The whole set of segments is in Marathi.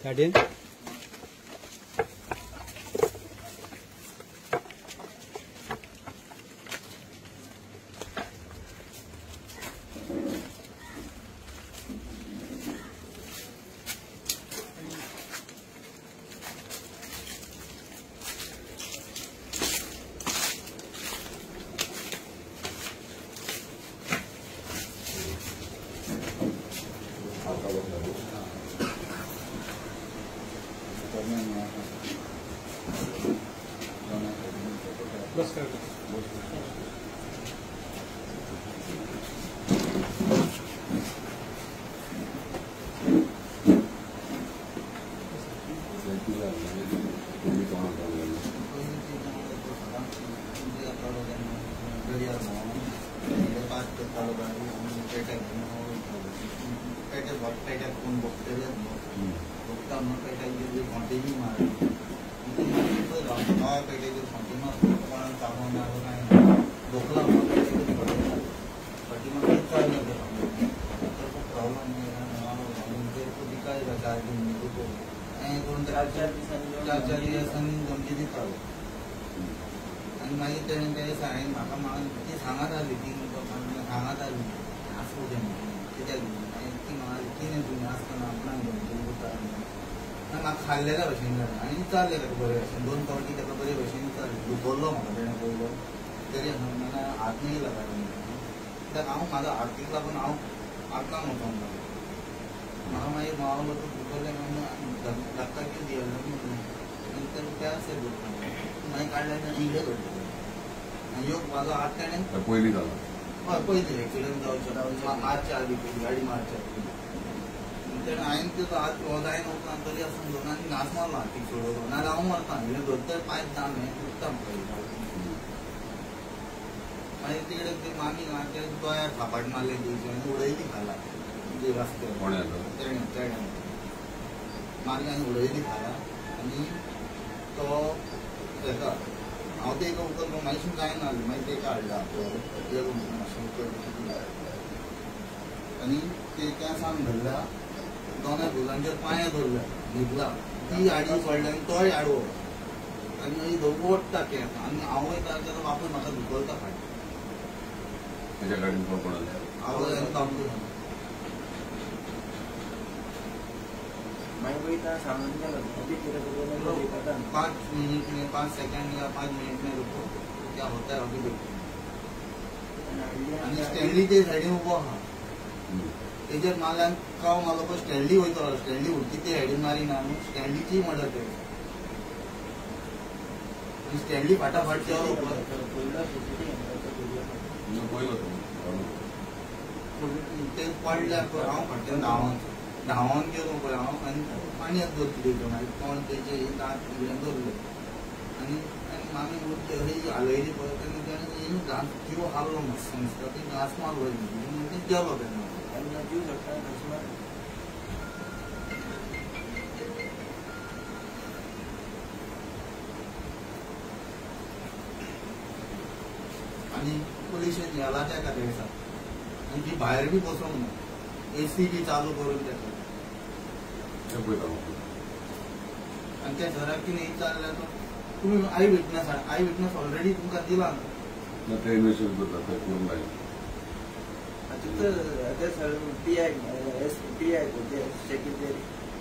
गार्डियन बस कर सांगत आली ती सांगत आली असं होते कित्याक ती म्हणाली की नाही तुम्ही असताना आपणाक म्हाका खाल्लेल्या भशेन जालें आनी चाललें ताका बरे भशेन 2 फावटी ताका बरे भशेन चाललें दुखोल्लो म्हाका तेणें पयलो तरी म्हाका हात नाही लागला कित्याक हांव म्हाजो हातीक लागून हांव आतां वचोंक लागलो म्हाका मागीर मावा बरोबर दुखोल्लें धक्का कितें दियलो आनी त्या सायड मागीर काडलें आनी इल्लें घडलें योग माझा हात त्याने पहिली झाला पहिले एक्सिडेंट जावचे मार्चच्या आधी गाडी मार्चच्या त्याने हांवें तो हात जायन वतना तरी आसून दोनांनी घास मारलो हातीक सोडलो नाजाल्यार हांव मारता हे धरतर पांय दाम हें दुखता म्हाका मागीर तिकडे ती मामी दोळ्यार थापाट मारले तेजी आनी उडयली खाला म्हणजे रस्त्यार तेणे मारली आनी उडयली खाला आनी तो हेका हांव ते एका उखललो मातशें जायना जालें मागीर तेका हाडला आनी ते केंसांक धरल्या दोनाय भुजांचेर पांयां धरल्या न्हिदला ती हाडी पडल्या आनी तोय हाडवो आनी मागीर दोगू ओडटा केंस आनी हांव वयता तेन्ना वापस म्हाका धुकलता फाटीं तेज्या गाडीन कोण हांव काम करता पाँच मिनट में 5 सेकंड या 5 मिनट में रुको क्या होता है अभी देखो स्टँडी ते सायडीन उबो आहा तेजेर मारल्यान काव मारलो पळय स्टँडी वयतलो स्टँडी उरती ते सायडीन मारिना न्हू स्टँडीची मर्डर केली स्टँडी फाटाफाट देंवलो ते पडल्या पळय हांव फाटल्यान धांवोन गेलो पळय हांव आनी पाणयाक धरता तेज्या मागीर कोण तेजे दांत कितें धरले आनी मामी उरते हरी हालयली पळय तेन्ना तेणें दांत जीव हाललो मातसो दिसता ती घास मारलो म्हणजे गेलो तेन्ना जीव शकता आनी पुलिशेन येलाच्या खातीर आसा आनी ती भायर बी बसोंक ना एसी बी चालू करून तेका आनी त्या सराक कितें विचारलें तो तुमी आय विटनस ऑलरेडी तुमकां दिला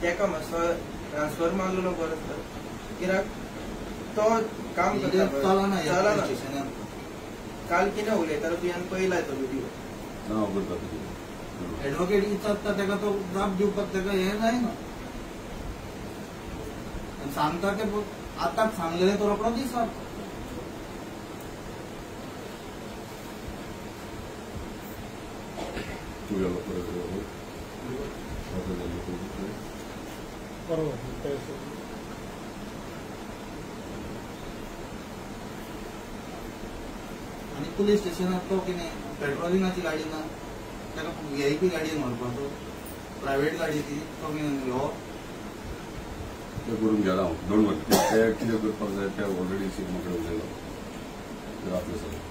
तेका मातसो ट्रान्सफर मारलो बरो कित्याक तो काम चलना काल कितें उलयतालो तुवें पयलाय तो व्हिडियो एडवोकेट विचारता तेका तो जाप दिवपाक तेका हें जायना सांगता ते आतांच सांगलेलें तो रोखडो दिसता आनी पुलीस स्टेशनाक तो कितें पेट्रोलिंगाची गाडी ना ताका VIP गाडयेन व्हरपाचो प्रायवेट गाडी ती तो कितें ह्यो ते करून घ्यायला हांव डोंट वरी ते कितें करपाक जाय ते ऑलरेडी सीएमा कडेन उलयलो ते जातलें सगळें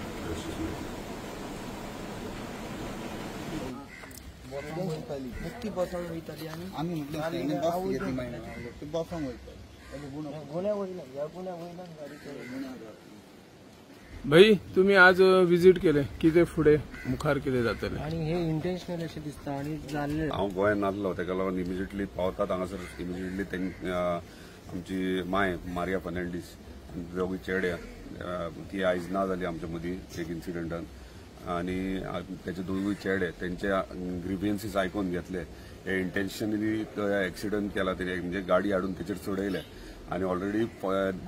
नक्की बसोन वयतली आनी आमी म्हटलें बस घेतली मागीर ते बसोंक वयता गुन्या वयना ह्या गुन्या वयना गाडी भाई तुम्ही आज विजिट केले कितें फुडें मुखार कितें जातलें आणि हे इंटेन्शनल अशें दिसता आणि जाल्ले हांव गोंयांत नासलो तेका लागून इमिजिएटली पावतात हांगासर इमिजिएटली आमची माय मारिया फर्नांडीस दोगूय चेडे ती आयज ना जाली आमचे मदीं एक इन्सिडंटान आनी तेचे दोगूय चेडे तेंचे ग्रिवियन्सीस आयकून घेतले हे इंटेन्शनली एक्सिडंट केला तेणी म्हणजे गाडी हाडून तेचेर चडयले आणि ऑलरेडी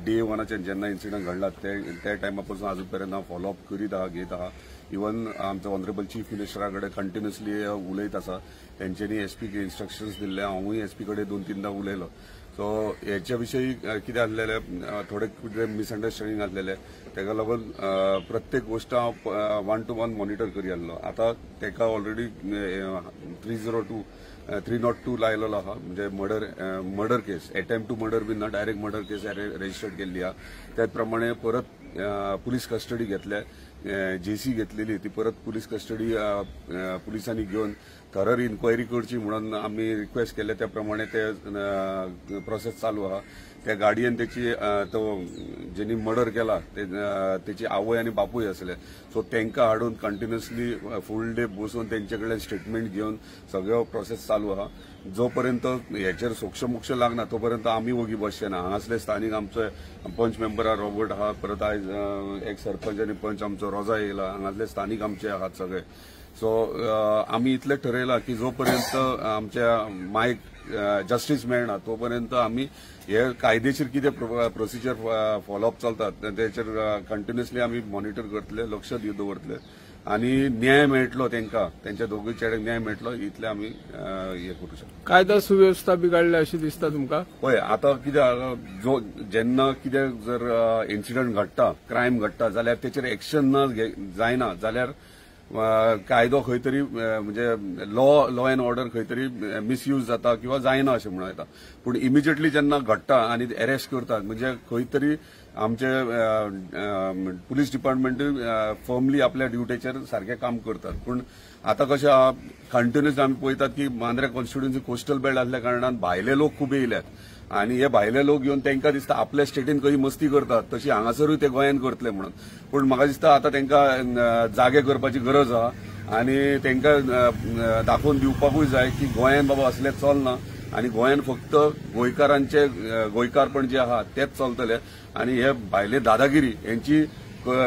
डे वनाच्यान जेन्ना इन्सिडंट घडला त्या टायमा पासून अजून पर्यंत हांव फॉलोअप करीत आहा घेत आहा इवन आमचो ऑनरेबल चीफ मिनिस्टरा कडेन कंटिन्युअसली उलयत आसा तेंच्यांनी एसपीक इन्स्ट्रक्शन्स दिल्ले हांवूय एसपी कडेन 2-3दा उलयलो सो हेच्या विशयी कितें आसलेले थोडे कितें मिसअंडरस्टँडींग आसलेले तेका लागून प्रत्येक गोष्ट हांव 1-to-1 मॉनिटर करी आसलो आतां तेका ऑलरेडी 302 लायलेलो आहा म्हणजे murder case attempt to murder बी ना डायरेक्ट मर्डर केस रजिस्टर्ड केल्ली आहा त्याच प्रमाणे परत पुलीस कस्टडी घेतल्या जेसी घेतलेली ती परत पुलीस कस्टडी पुलिसांनी घेवन थरर इन्क्वायरी करची म्हणून आम्ही रिक्वेस्ट केले त्या प्रमाणे ते प्रोसेस चालू आहा त्या गाडयेन त्याची तो जेनी मर्डर केला त्याची आवय आणि बापूय आसले सो तेंका हाडून कंटिन्युअसली फूल डे बसून तेंचे कडल्यान स्टेटमेंट घेवन सगळो प्रोसेस चालू आहा जोपर्यंत हेचेर सोक्ष लागना तोपर्यंत आम्ही वगी बसचे ना हांगासले स्थानिक आमचे पंच मेंबर रॉबर्ट आहा परत आयज एक सरपंच आनी पंच आमचो रोजा येयला हांगासले स्थानिक आमचे आहात सगळे सो आम्ही इतले ठरयला की जोपर्यंत आमच्या मायक जस्टीस मेळना तोपर्यंत आम्ही हे कायदेशीर कितें प्रोसिजर फॉलोअप चलतात तेचेर कंटिन्युअसली आमी मॉनिटर करतले लक्ष दवरतले आणि न्याय मेळटलो तेंका तेंच्या दोगूय चेड्यांक न्याय मेळटलो इतले आमी हे करू शकता कायदा सुव्यवस्था बिगडल्या अशी दिसता तुमकां पळय आतां कितें जेन्ना कितें जर इन्सिडंट घडटा क्रायम घडटा जाल्यार तेचेर एक्शन जायना जाल्यार कायदो खंय तरी म्हणजे लॉ अँड ऑर्डर खंय तरी मिसयूज जाता किंवा जायना अशें म्हणून येता पूण इमिजिएटली जेन्ना घडटा आनी अरेस्ट करतात म्हणजे खंय तरी आमचे पुलीस डिपार्टमेंटूय फर्मली आपल्या ड्युटीचेर सारकें काम करतात पूण आतां कशें आहा कंटिन्युअस आमी पळयतात की मांद्रे कॉन्स्टिट्युएन्सी कोस्टल बेल्ट आसल्या कारणान भायले लोक खूब येयल्यात आणि हे भायले लोक येवन तांकां दिसता आपल्या स्टेटीन खंय मस्ती करतात तशी हांगासरूय ते गोंयांत करतले म्हणून पूण म्हाका दिसता आतां तांकां जागे करपाची गरज आहा आनी तांकां दाखोवन दिवपाकूय जाय की गोंयांत बाबा असलें चलना आनी गोंयांत फक्त गोंयकारांचे गोंयकारपण जे आहा तेच चलतले आनी हे भायले दादागिरी हेंची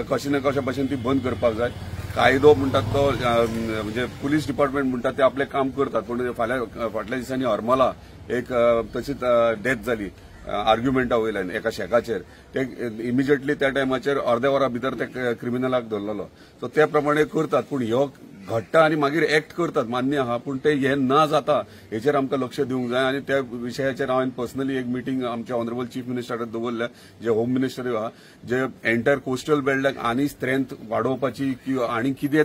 कशें ना कशा भशेन ती बंद करपाक जाय कायदो म्हणटात तो म्हणजे पुलीस डिपार्टमेंट म्हणटात ते आपलें काम करतात पूण फाटल्या दिसांनी हरमला एक तशीच डेथ जाली आर्ग्युमेंटा वयल्यान एका शेकाचेर ते इमिजिएटली त्या टायमाचेर अर्द्या वरा भितर ते क्रिमिनलाक धरलेलो सो त्या प्रमाणे करतात पूण ह्यो घडटा आनी मागीर एक्ट करतात मान्य आहा पूण ते हे ना जाता हेचेर आमकां लक्ष दिवंक जाय आनी त्या विशयाचेर हांवें पर्सनली एक मिटींग आमच्या ऑनरेबल चीफ मिनिस्टर कडेन दवरल्या जे होम मिनिस्टरूय आहा जे एंटायर कोस्टल बेल्टाक आनी स्ट्रेंथ वाडोवपाची किंवा आनी कितें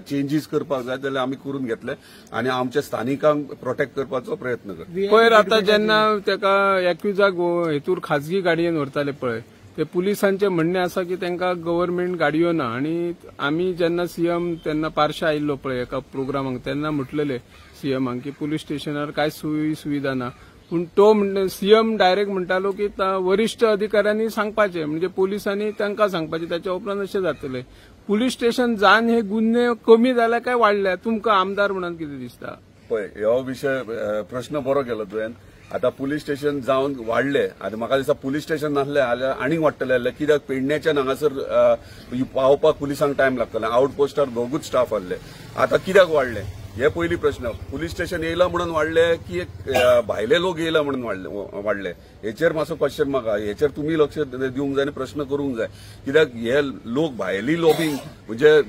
चेंजीस करपाक जाय जाल्यार आमी करून घेतले आनी आमच्या स्थानिकांक प्रोटेक्ट करपाचो प्रयत्न करता पयर आतां जेन्ना तेका एक्युजाक हेतूर खाजगी गाडयेन व्हरताले पळय ते पुलिसांचे म्हणणे आसा की तांकां गव्हर्नमेंट गाडयो ना आणि आमी जेन्ना सीएम तेन्ना पार्शा आयिल्लो पळय एका प्रोग्रामाक तेन्ना म्हटलेले सीएमाक की पुलीस स्टेशनार कांय सोयी सुविधा ना पूण तो सीएम डायरेक्ट म्हणटालो की वरिष्ठ अधिकाऱ्यांनी सांगपाचें म्हणजे पुलिसांनी तांकां सांगपाचें त्याच्या उपरांत अशें जातलें पुलीस स्टेशन जावन हे गुन्हे कमी जाल्या काय वाडल्या तुमकां आमदार म्हणून कितें दिसता पळय ह्यो विशय प्रश्न बरो केलो तुवें आता पुलीस स्टेशन जावन वाडले आनी म्हाका दिसता पुलीस स्टेशन नासले जाल्यार आनीक वाडटले जाल्यार कित्याक पेडण्याच्यान हांगासर पावपाक पुलिसांक टायम लागतले आउटपोस्टार दोगूच स्टाफ आसले आता कित्याक वाडले हे पयली प्रश्न पुलीस स्टेशन येयला म्हणून वाडले की भायले लोक येयला म्हणून वाडले हेचेर मातसो क्वेश्चन म्हाका हेचेर तुमी लक्ष दिवंक जाय आनी प्रश्न करूंक जाय कित्याक हे लोक भायली लॉबिंग म्हणजे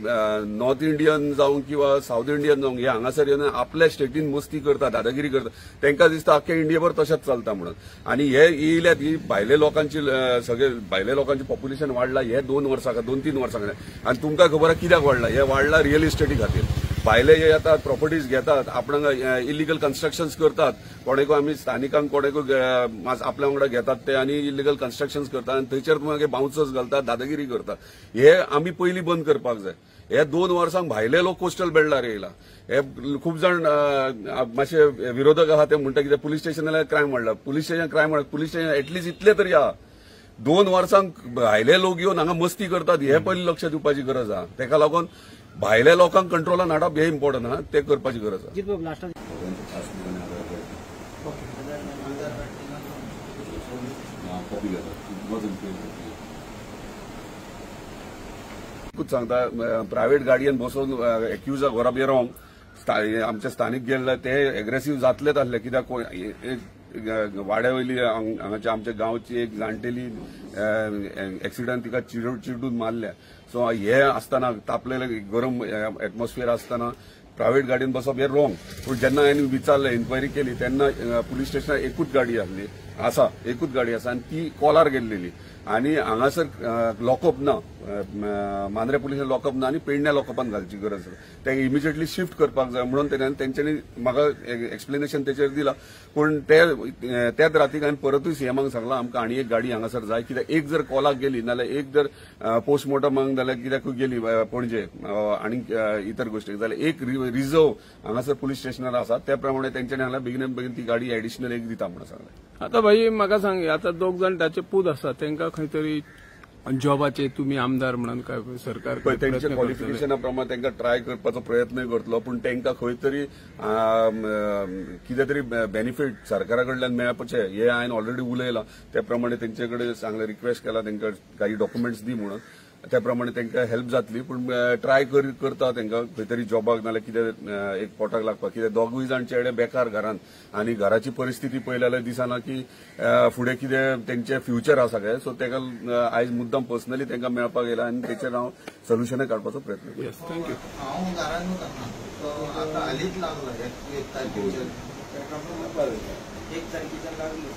नॉर्थ इंडियन जावं किंवा साऊथ इंडियन जावं हे हांगासर येवन आपल्या स्टेटीन मस्ती करता दादागिरी करता तांकां दिसता आख्या इंडियाभर तशेंच चलता म्हणून आनी हे येयल्यात ही भायले लोकांची सगळे भायले लोकांचे पॉप्युलेशन वाडला हे 2 वर्सां 2-3 वर्सां आनी तुमकां खबर आहा कित्याक वाडला हे वाडला रियल इस्टेटी खातीर भायले जे येतात प्रॉपर्टीज घेतात आपणाक इलिगल कन्स्ट्रक्शन्स करतात कोणेको आमी स्थानिकांक कोणेको आपल्या वांगडा घेतात ते आनी इलिगल कन्स्ट्रक्शन्स करतात आनी थंयसर मागीर बाउन्सर्स घालतात दादागिरी करतात हे आमी पयली बंद करपाक जाय हे 2 वर्सांक भायले लोक कोस्टल बेल्टार येयला हे खूब जाण मातशे विरोधक आहा ते म्हणटा कितें पुलीस स्टेशन जाल्यार क्रायम वाडला पुलीस स्टेशन एटलीस्ट इतले तरी आहा 2 वर्सांक भायले लोक येवन हांगा मस्ती करतात हे पयली लक्ष दिवपाची गरज आहा तेका लागून भायल्या लोकांक कंट्रोलान हाडप हे इम्पॉर्टंट आहा ते करपाची गरज आहा सांगता प्रायव्हेट गाडयेन बसून एक्युजाक व्हरप हे रॉंग आमचे स्थानिक गेल्ले ते एग्रेसिव्ह जातलेच आसले कित्याक वाड्या वयली हांगाच्या आमच्या गांवची एक जाणटेली एक्सिडंट तिका चिडून मारल्या सो हे आसतना तापलेले गरम एटमॉस्फियर आसतना प्रायव्हेट गाडयेन बसप हे रॉंग पूण जेन्ना हांवें विचारलें इन्क्वायरी केली तेन्ना पुलीस स्टेशनार एकूच गाडी आसली एकूच गाडी आसा आनी ती कॉलार गेल्लेली आनी हांगासर लॉकअप ना मांद्रे पुलिसांनी लॉकअप ना आनी पेडण्या लॉकअपान घालची गरज ते इमिजिएटली शिफ्ट करपाक जाय म्हणून तेंच्यांनी म्हाका एक्सप्लेनेशन तेचेर दिलां पूण त्याच रातीक हांवें परतूय सीएमाक सांगलां आमकां आनी एक गाडी हांगासर जाय कित्याक एक जर कॉलाक गेली नाल्यार एक जर पोस्टमॉर्टमाक जाल्यार कित्याक गेली पणजे आनी इतर गोश्टीक जाल्यार एक रिझर्व हांगासर पुलीस स्टेशनार आसा त्या प्रमाणे तेंच्यांनी हांगा बेगीन बेगीन ती गाडी एडिशनल एक दिता म्हणून सांगलें आता भाई म्हाका सांग आता 2 जाण ताचे पूत आसा तांकां खंय तरी जॉबाचे तुम्ही आमदार म्हणून काय सरकार त्यांच्या क्वॉलिफिकेशना प्रमाणे तांकां ट्राय करपाचो प्रयत्न करतलो पूण तांकां खंय तरी कितें तरी बेनिफीट सरकारा कडल्यान मेळपाचें हे हांवें ऑलरेडी उलयलां त्या प्रमाणे तेंचे कडेन सांगलें रिक्वेस्ट केला तांकां काही डॉक्युमेंट्स दी म्हणून त्या प्रमाणे तांकां हेल्प जातली पूण ट्राय करता तांकां खंय तरी जॉबाक नाल्यार कितें एक पोटाक लागपाक कितें दोगूय जाण चेडे बेकार घरान आनी घराची परिस्थिती पळयली जाल्यार दिसना की फुडें कितें तेंचें फ्युचर आसा काय सो ताका आयज मुद्दाम पर्सनली तांकां मेळपाक येयला आनी तेचेर हांव सोल्युशनाक काडपाचो प्रयत्न करता थँक्यू हांव घरान आतां हालींच लागलो एक तारखेचेर एक तारखेच्या लागली